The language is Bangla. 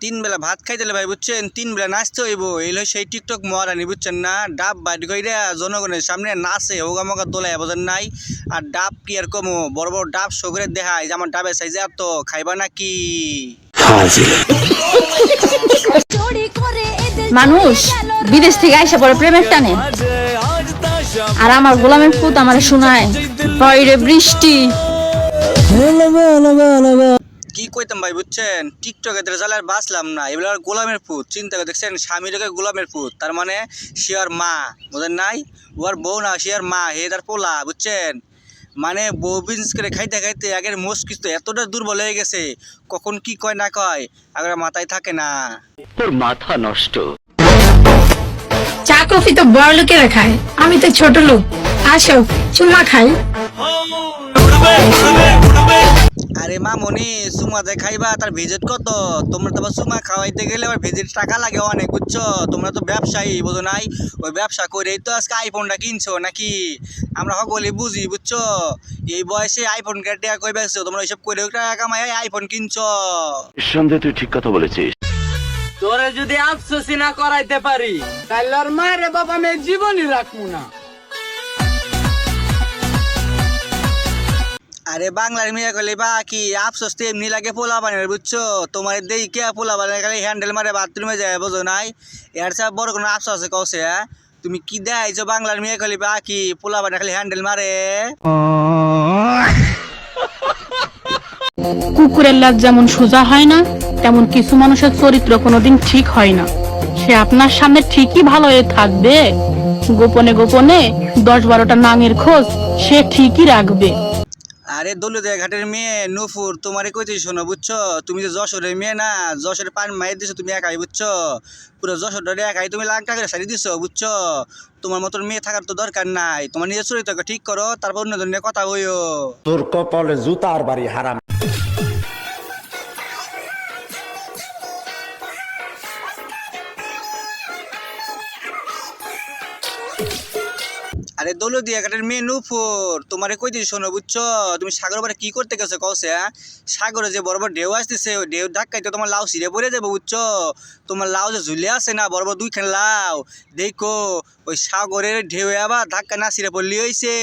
তিন বেলা ভাত খাইতে ভাই বুঝছেন, তিন বেলা নাচতে হইব। এই সেই টিকটক মহারানি বুঝছেন না, ডাব বাড়ি কইরা জনগণের সামনে নাচে হোগা মগা দোলায় বোঝেন নাই। আর ডাব কি আর কমো, বড় বড় ডাব শো করে দেখায় যে আমার ডাবের সাইজে এত, খাইবা নাকি? মানুষ বিদেশ থেকে আইসা পরে প্রেমের টানে, আর আমার গোলামের পুত আমার শোনায় বাইরে বৃষ্টি। কি কইতাম ভাই বুঝছেন, টিকটকে রেজাল্ট বাঁচলাম না, এবার গোলামের পুত চিন্তা করে দেখছেন, স্বামীর গোলামের পুত, তার মানে সে আর মা বুঝেন নাই, ওর বউ না, সে আর মা, হে তার পোলা বুঝছেন। মানে বউ বিজনেস করে খাইতে খাইতে আগের মস্তিষ্ক এতটা দুর্বল হয়ে গেছে, কখন কি কয় না কয় আগের মাথায় থাকে না। তোর মাথা নষ্ট। চা কফি তো বড় লোকেরা খায়, আমি তো ছোট লোক, আসো চুমা খাই। আরে মামনি, চুমা যে খাইবা তার ভিজিট কত? তোমরা তো আবার চুমা খাওয়াইতে গেলে আবার ভিজিট টাকা লাগে অনেক বুঝছো। তোমরা তো ব্যবসায়ী বোঝো নাই, ওই ব্যবসা করেই তো আজকে আইফোনটা কিনছো নাকি? আমরা সকলে বুঝি বুঝছো, এই বয়সে আইফোন কেটে কই বেচছো তোমরা, এইসব করে টাকা কামাই আইফোন কিনছো। সন্দেহ তুই ঠিক কথা বলেছিস। তোরে যদি আফসোসি না করাইতে পারি তাহলে আর মায়ের বাবা মেয়ে জীবনই রাখবো না। আরে বাংলার মেয়ে কইলে বা কি আফসোস তো এমনি লাগে পোলা বানের বুঝছো। তোমার দেই কে পোলা বানের খালি হ্যান্ডেল মারে বাথরুমে যায় বোঝো নাই, এর সব বড় কোনো আফসোস আছে কওছে? তুমি কি দেখাইছো বাংলার মেয়ে কইলে বা কি পোলা বানের খালি হ্যান্ডেল মারে? কুকুরের লাগ যেমন সোজা হয় না, তেমন কিছু মানুষের চরিত্র কোনোদিন ঠিক হয় না। সে আপনার সামনে ঠিকই ভালো হয়ে থাকবে, গোপনে গোপনে 10-12টা নাঙের খোঁজ সে ঠিকই রাখবে। আরে দৌলতদিয়া ঘাটের মেয়ে নুপুর, তোমারে কইতে শোনো বুঝছো, তুমি যে যশোরের মেয়ে না, যশোরের পান মাইর দিছো তুমি একাই বুঝছো, পুরো যশোরটা একাই তুমি লাখ টাকা সারি দিছো বুঝছো। তোমার মতন মেয়ে থাকার তো দরকার নাই, তোমার নিজের চরিত্রকে ঠিক করো, তারপর অন্যদের নিয়ে কথা বইও। তোর কপালে জুতার বাড়ি হারাম। আরে দৌলতদিয়া ঘাটের মেয়ে নুপুর, তোমারে কইতে শোনো বুঝছো, তুমি সাগর পারে কি করতে গেছো কওছে? সাগরে যে বড় বড় ঢেউ আসতেছে, ওই ঢেউ ধাক্কাইতে তোমার লাউ ছিঁড়ে পড়ে যাবে বুঝছো। তোমার লাউ যে ঝুলে আছে না, বড় বড় 2খান লাউ, দেখো ওই সাগরের ঢেউ আবার ধাক্কা না ছিঁড়ে পড়লি হইছে।